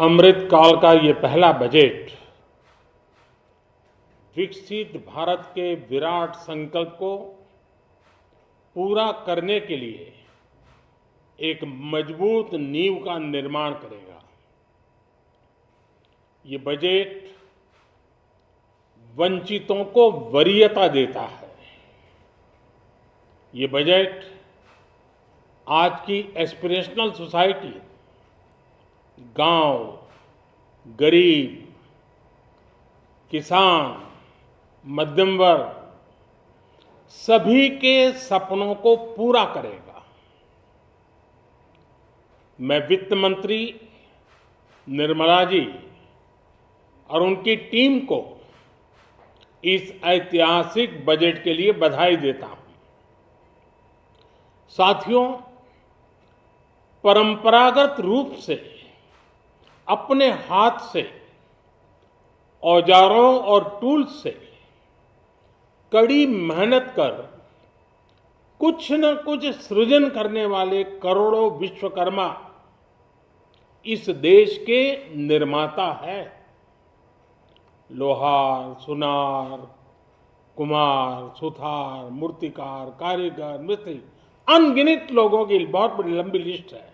अमृत काल का ये पहला बजट विकसित भारत के विराट संकल्प को पूरा करने के लिए एक मजबूत नींव का निर्माण करेगा। ये बजट वंचितों को वरीयता देता है। ये बजट आज की एस्पिरेशनल सोसाइटी, गांव, गरीब, किसान, मध्यम वर्ग सभी के सपनों को पूरा करेगा। मैं वित्त मंत्री निर्मला जी और उनकी टीम को इस ऐतिहासिक बजट के लिए बधाई देता हूं। साथियों, परंपरागत रूप से अपने हाथ से औजारों और टूल्स से कड़ी मेहनत कर कुछ न कुछ सृजन करने वाले करोड़ों विश्वकर्मा इस देश के निर्माता है। लोहार, सुनार, कुम्हार, सुथार, मूर्तिकार, कारीगर, मिस्त्री, अनगिनत लोगों की बहुत बड़ी लंबी लिस्ट है।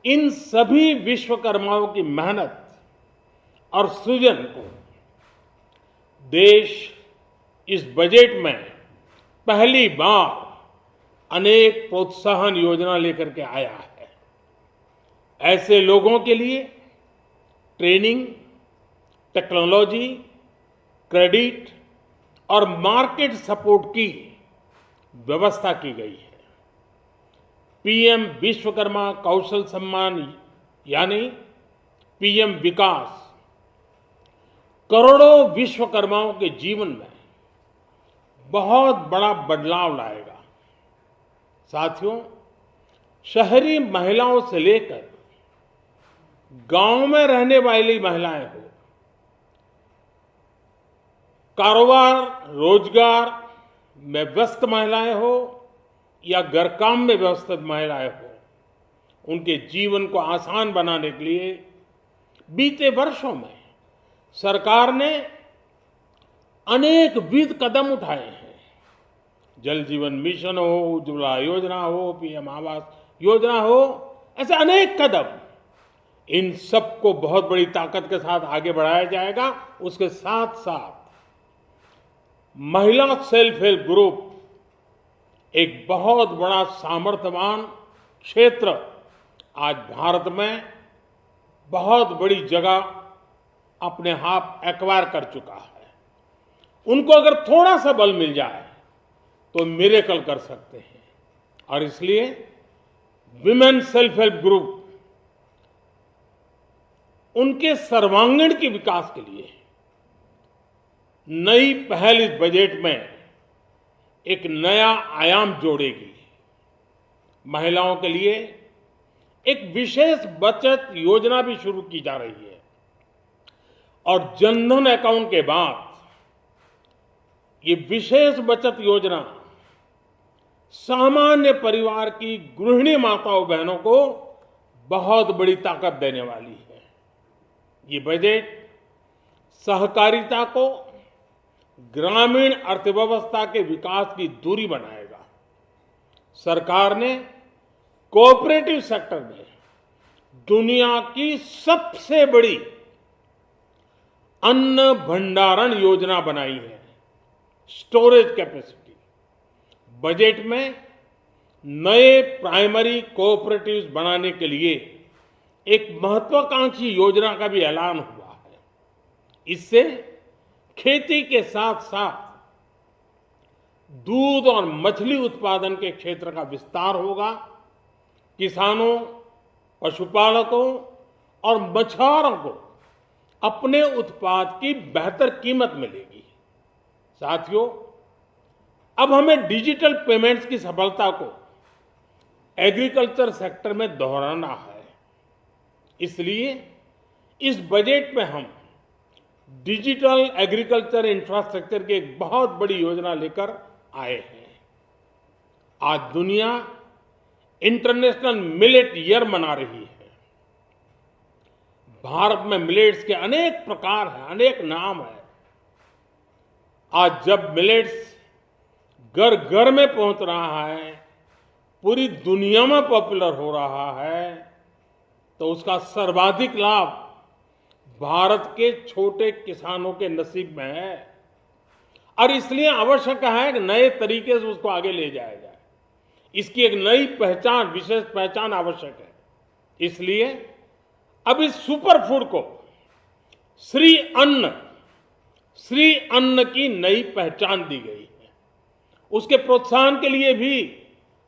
इन सभी विश्वकर्माओं की मेहनत और सृजन को देश इस बजट में पहली बार अनेक प्रोत्साहन योजना लेकर के आया है। ऐसे लोगों के लिए ट्रेनिंग, टेक्नोलॉजी, क्रेडिट और मार्केट सपोर्ट की व्यवस्था की गई है। पीएम विश्वकर्मा कौशल सम्मान यानी पीएम विकास करोड़ों विश्वकर्माओं के जीवन में बहुत बड़ा बदलाव लाएगा। साथियों, शहरी महिलाओं से लेकर गांव में रहने वाली महिलाएं हो, कारोबार रोजगार में व्यस्त महिलाएं हो या घर काम में व्यस्त महिलाएं हो, उनके जीवन को आसान बनाने के लिए बीते वर्षों में सरकार ने अनेक विध कदम उठाए हैं। जल जीवन मिशन हो, उज्ज्वला योजना हो, पीएम आवास योजना हो, ऐसे अनेक कदम। इन सबको बहुत बड़ी ताकत के साथ आगे बढ़ाया जाएगा। उसके साथ साथ महिला सेल्फ हेल्प ग्रुप एक बहुत बड़ा सामर्थ्यवान क्षेत्र आज भारत में बहुत बड़ी जगह अपने हाथ एक्वायर कर चुका है। उनको अगर थोड़ा सा बल मिल जाए तो मिरेकल कर सकते हैं। और इसलिए विमेन सेल्फ हेल्प ग्रुप उनके सर्वांगीण के विकास के लिए नई पहल इस बजट में एक नया आयाम जोड़ेगी। महिलाओं के लिए एक विशेष बचत योजना भी शुरू की जा रही है और जनधन अकाउंट के बाद ये विशेष बचत योजना सामान्य परिवार की गृहिणी माताओं बहनों को बहुत बड़ी ताकत देने वाली है। ये बजट सहकारिता को ग्रामीण अर्थव्यवस्था के विकास की दूरी बनाएगा। सरकार ने कोऑपरेटिव सेक्टर में दुनिया की सबसे बड़ी अन्न भंडारण योजना बनाई है, स्टोरेज कैपेसिटी। बजट में नए प्राइमरी कोऑपरेटिव्स बनाने के लिए एक महत्वाकांक्षी योजना का भी ऐलान हुआ है। इससे खेती के साथ साथ दूध और मछली उत्पादन के क्षेत्र का विस्तार होगा। किसानों, पशुपालकों और मछुआरों को अपने उत्पाद की बेहतर कीमत मिलेगी। साथियों, अब हमें डिजिटल पेमेंट्स की सफलता को एग्रीकल्चर सेक्टर में दोहराना है। इसलिए इस बजट में हम डिजिटल एग्रीकल्चर इंफ्रास्ट्रक्चर की एक बहुत बड़ी योजना लेकर आए हैं। आज दुनिया इंटरनेशनल मिलेट ईयर मना रही है। भारत में मिलेट्स के अनेक प्रकार हैं, अनेक नाम हैं। आज जब मिलेट्स घर घर में पहुंच रहा है, पूरी दुनिया में पॉपुलर हो रहा है, तो उसका सर्वाधिक लाभ भारत के छोटे किसानों के नसीब में है। और इसलिए आवश्यक है कि नए तरीके से उसको आगे ले जाया जाए। इसकी एक नई पहचान, विशेष पहचान आवश्यक है। इसलिए अब इस सुपर फूड को श्री अन्न की नई पहचान दी गई है। उसके प्रोत्साहन के लिए भी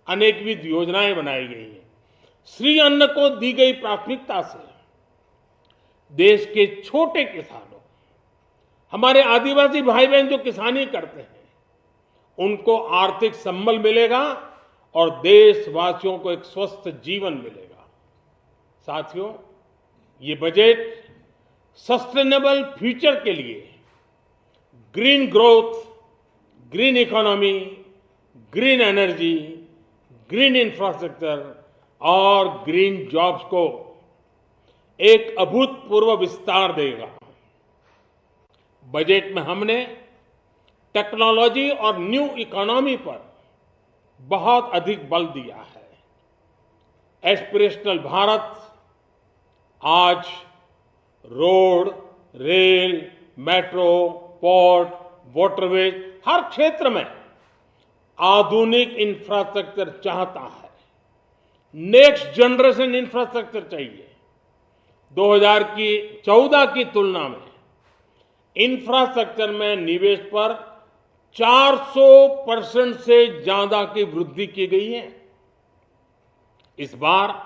अनेकविध योजनाएं बनाई गई हैं। श्री अन्न को दी गई प्राथमिकता से देश के छोटे किसानों, हमारे आदिवासी भाई बहन जो किसानी करते हैं, उनको आर्थिक संबल मिलेगा और देशवासियों को एक स्वस्थ जीवन मिलेगा। साथियों, ये बजट सस्टेनेबल फ्यूचर के लिए green growth, green economy, green energy, green infrastructure और ग्रीन जॉब्स को एक अभूतपूर्व विस्तार देगा। बजट में हमने टेक्नोलॉजी और न्यू इकोनॉमी पर बहुत अधिक बल दिया है। एस्पिरेशनल भारत आज road, rail, metro, port, waterways, हर क्षेत्र में आधुनिक इंफ्रास्ट्रक्चर चाहता है। नेक्स्ट जनरेशन इंफ्रास्ट्रक्चर चाहिए। 2014 की तुलना में इंफ्रास्ट्रक्चर में निवेश पर 400% से ज्यादा की वृद्धि की गई है। इस बार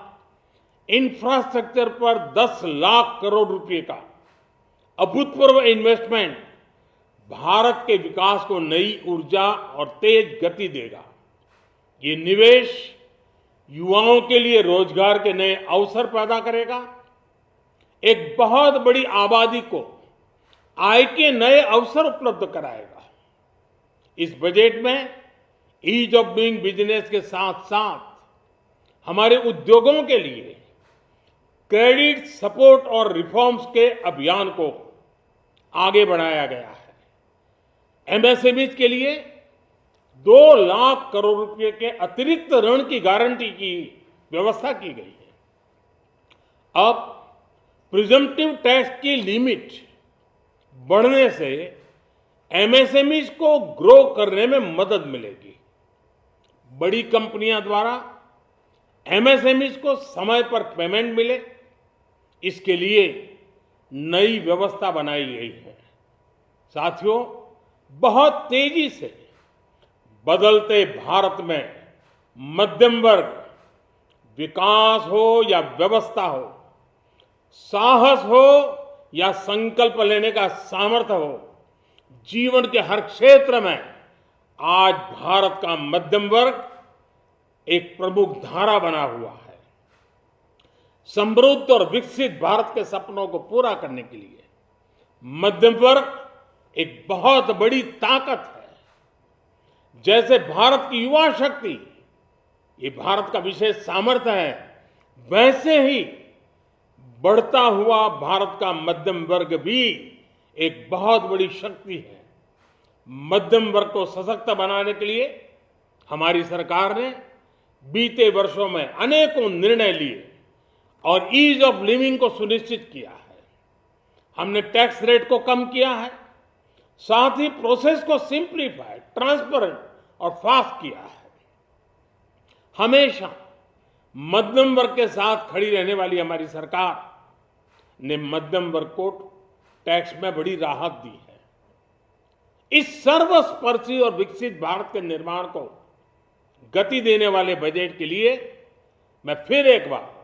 इंफ्रास्ट्रक्चर पर 10 लाख करोड़ रुपए का अभूतपूर्व इन्वेस्टमेंट भारत के विकास को नई ऊर्जा और तेज गति देगा। ये निवेश युवाओं के लिए रोजगार के नए अवसर पैदा करेगा, एक बहुत बड़ी आबादी को आय के नए अवसर उपलब्ध कराएगा। इस बजट में ईज ऑफ डूइंग बिजनेस के साथ साथ हमारे उद्योगों के लिए क्रेडिट सपोर्ट और रिफॉर्म्स के अभियान को आगे बढ़ाया गया है। एमएसएमई के लिए 2 लाख करोड़ रुपए के अतिरिक्त ऋण की गारंटी की व्यवस्था की गई है। अब प्रिजम्पटिव टैक्स की लिमिट बढ़ने से एमएसएमई को ग्रो करने में मदद मिलेगी। बड़ी कंपनियां द्वारा एमएसएमई को समय पर पेमेंट मिले, इसके लिए नई व्यवस्था बनाई गई है। साथियों, बहुत तेजी से बदलते भारत में मध्यम वर्ग, विकास हो या व्यवस्था हो, साहस हो या संकल्प लेने का सामर्थ्य हो, जीवन के हर क्षेत्र में आज भारत का मध्यम वर्ग एक प्रमुख धारा बना हुआ है। समृद्ध और विकसित भारत के सपनों को पूरा करने के लिए मध्यम वर्ग एक बहुत बड़ी ताकत है। जैसे भारत की युवा शक्ति ये भारत का विशेष सामर्थ्य है, वैसे ही बढ़ता हुआ भारत का मध्यम वर्ग भी एक बहुत बड़ी शक्ति है। मध्यम वर्ग को सशक्त बनाने के लिए हमारी सरकार ने बीते वर्षों में अनेकों निर्णय लिए और ईज ऑफ लिविंग को सुनिश्चित किया है। हमने टैक्स रेट को कम किया है, साथ ही प्रोसेस को सिंप्लीफाई, ट्रांसपेरेंट और फास्ट किया है। हमेशा मध्यम वर्ग के साथ खड़ी रहने वाली हमारी सरकार ने मध्यम वर्ग को टैक्स में बड़ी राहत दी है। इस सर्वस्पर्शी और विकसित भारत के निर्माण को गति देने वाले बजट के लिए मैं फिर एक बार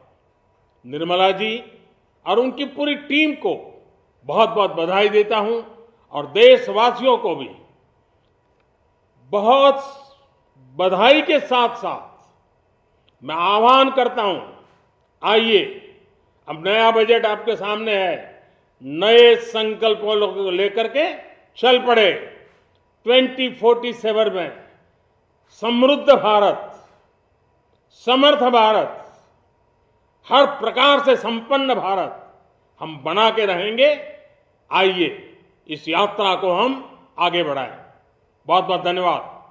निर्मला जी और उनकी पूरी टीम को बहुत बहुत बधाई देता हूं और देशवासियों को भी बहुत बधाई के साथ साथ मैं आह्वान करता हूं, आइए अब नया बजट आपके सामने है, नए संकल्पों को लेकर के चल पड़े। 2047 में समृद्ध भारत, समर्थ भारत, हर प्रकार से संपन्न भारत हम बना के रहेंगे। आइए इस यात्रा को हम आगे बढ़ाएं। बहुत बहुत धन्यवाद।